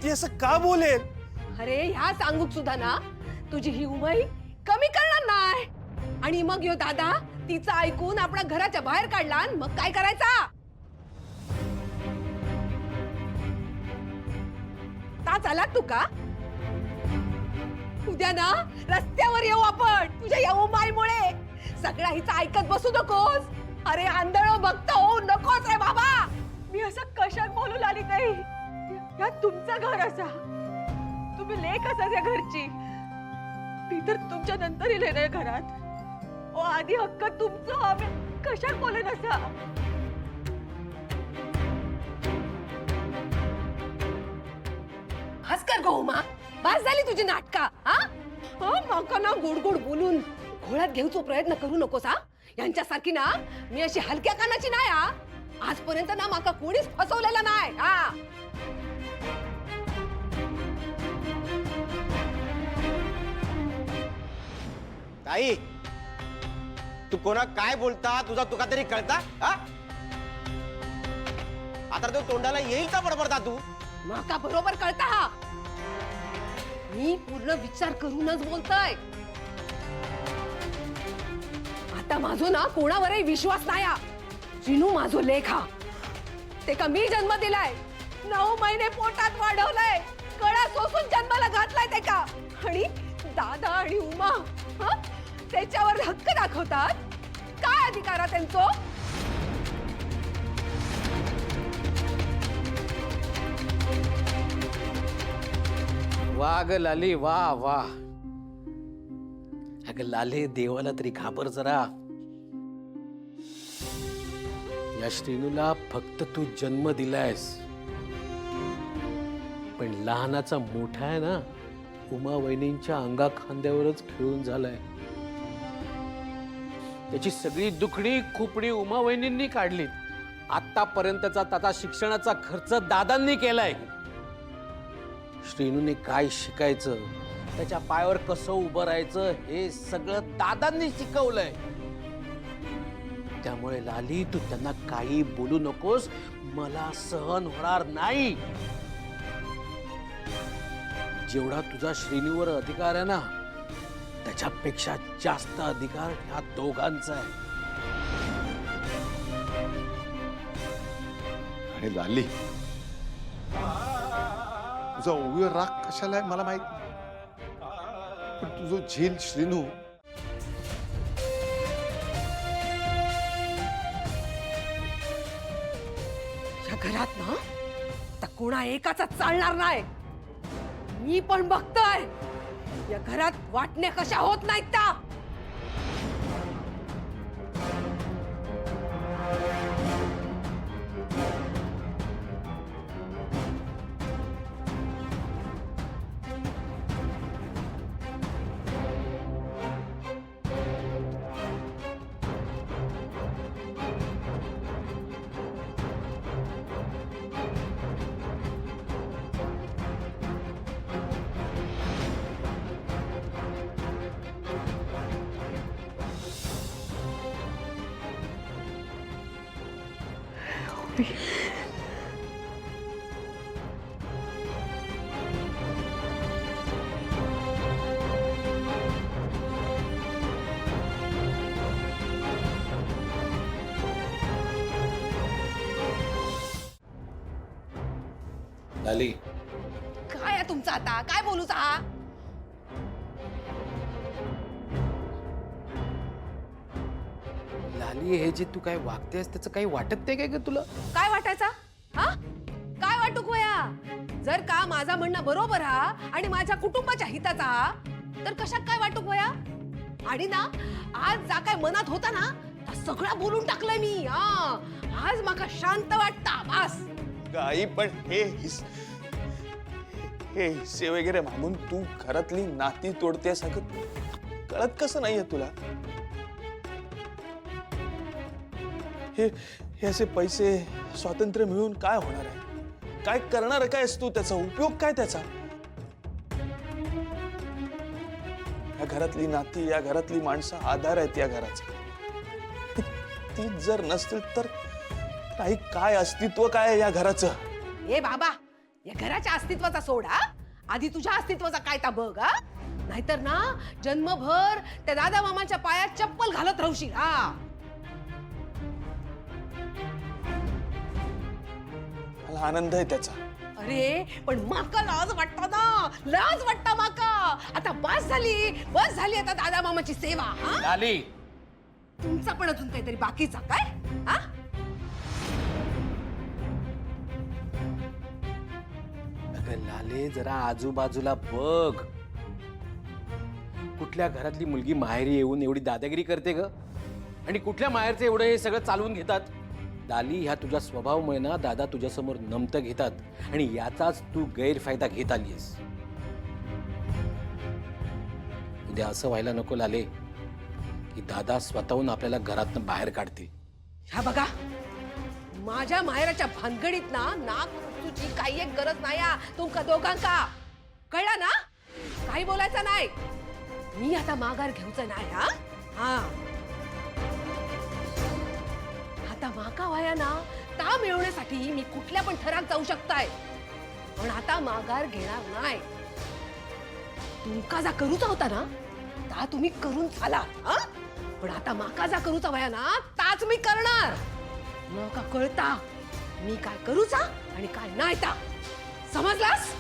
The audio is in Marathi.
ती असं का बोलेल? अरे ह्या सांगूक सुद्धा ना तुझी ही उमई कमी करणार नाही. आणि मग यो दादा तिचं ऐकून आपल्या घराच्या बाहेर काढला आणि मग काय करायचा? ता चला तू का? उद्या ना रस्त्यावर येऊ आपण तुझ्या या उमाईमुळे. सगळ्या हिचं ऐकत बसू नकोस. अरे आंधळ बघतो होऊ नकोस रे बाबा. मी असं कशात बोलू लागली नाही. या तुमचं घर असा, तुम्ही लेख असा त्या घरची. मी तर तुमच्या नंतर येले नाही घरात. ओ आधी हक्क तुमचं. आम्ही कशात बोलेन असा? हस कर गो उमा. बस झाली तुझी नाटका. हा माका ना गोड गोड बोलून घोळ्यात घेऊचा प्रयत्न करू नकोस. हा यांच्यासारखी ना मी अशी हलक्या कानाची नाही. हा आजपर्यंत ना माका कोणीच फसवलेला नाही. हा ताई, तू कोणा काय बोलता तुझा तुका तरी कळता? आता तो तोंडाला येईल का बडबडता तू? माका बरोबर कळता. हा मी पूर्ण विचार करूनच बोलतोय. आता माझो ना कोणावरही विश्वास नाही. जिनू माझो लेख हा. ते का मी जन्म दिलाय, 9 महिने पोटात वाढवलाय, कळा सोसून जन्माला घातलाय ते का. आणि दादा आणि उमा त्याच्यावर हक्क दाखवतात. काय अधिकार आहे त्यांचो? वाह ग लाली, वाह वाह. अगं लाले, देवाला तरी घाबर जरा. या श्रीनूला फक्त तू जन्म दिलायस, पण लहानाचा मोठा आहे ना उमा वहिनींच्या अंगा खांद्यावरच खेळून झालाय. त्याची सगळी दुखणी खुपडी उमा वहिनींनी काढली. आतापर्यंतचा त्याचा शिक्षणाचा खर्च दादांनी केलाय. श्रीनूने काय शिकायचं, त्याच्या पायावर कसं उभं राहायचं हे सगळं दादांनी शिकवलंय. त्यामुळे लाली, तू त्यांना काही बोलू नकोस. मला सहन होणार नाही. जेवढा तुझा श्रीनूवर अधिकार आहे ना, त्याच्यापेक्षा जास्त अधिकार ह्या दोघांचा आहे. आणि लाली, तुझा ओवीवर राग कशाला आहे मला माहित नाही, पण तुझं झेल श्रीनू या घरात ना तर कोणा एकाचा चालणार नाही. मी पण बघतोय या घरात वाटण्या कशा होत नाहीत त्या. लाली, काय आहे तुमचं आता? काय बोलूचा हा? लाली, हे जे तू काय वागतेस त्याचं काही वाटत नाही काय ग तुला? काय वाटायचा? हा काय वाटू खोया? जर का माझा म्हणणं बरोबर हा आणि माझ्या कुटुंबाच्या हिताचा हा, तर कशात काय वाटू खोया? आणि ना आज जा काय मनात होता ना त्या सगळं बोलून टाकलंय मी. आज माका शांत वाटता बस. गाई, पण हे हिस्से वगैरे मागून तू घरातली नाती तोडते सगळं कळत कसं नाहीये तुला? हे असे पैसे स्वातंत्र्य मिळून काय होणार आहे? काय करणार काय तू? त्याचा उपयोग काय त्याचा? या घरातली नाती, या घरातली माणसं आधार आहेत या घराचा. ती जर नसतील तर काही काय अस्तित्व काय या घराचं? ए बाबा, या घराच्या अस्तित्वाचा सोडा आधी तुझ्या अस्तित्वाचा काय ता बघ हा नाहीतर ना जन्मभर त्या दादा मामाच्या पायात चप्पल घालत राहशील हा मला आनंद आहे त्याचा. अरे पण माका लाज वाटता ना लाज वाटता माका आता बस झाली आता दादा मामाची सेवा हा लाली, तुमचा पण अजून काहीतरी बाकीचा काय हा अगं लाले, जरा आजूबाजूला बघ. कुठल्या घरातली मुलगी माहेरी येऊन एवढी दादागिरी करते ग? आणि कुठल्या माहेरचे एवढं हे सगळं चालवून घेतात? लाली, ह्या तुझ्या स्वभावामुळे ना दादा तुझ्यासमोर नमतं घेतात आणि याचाच तू गैरफायदा घेत आलीस. उद्या असं व्हायला नको लाले की दादा स्वतःहून आपल्याला घरातनं बाहेर काढते. ह्या बघा माझ्या माहेराच्या भानगडीत ना नाक तुझी काही एक गरज नाही हा तुमका दोघांका कळला ना काही बोलायचं नाही. मी आता माघार घेऊचं नाही हा हा आता माका व्हाया ना ता मिळवण्यासाठी मी कुठल्या पण थरात जाऊ शकताय पण आता माघार घेणार नाही. तुमका जा करूचा होता ना ता तुम्ही करून चाला हा पण आता माका जा करूचा व्हाया ना ताच मी करणार. मका कळता मी काय करूचा आणि काय नाही ता समजलास?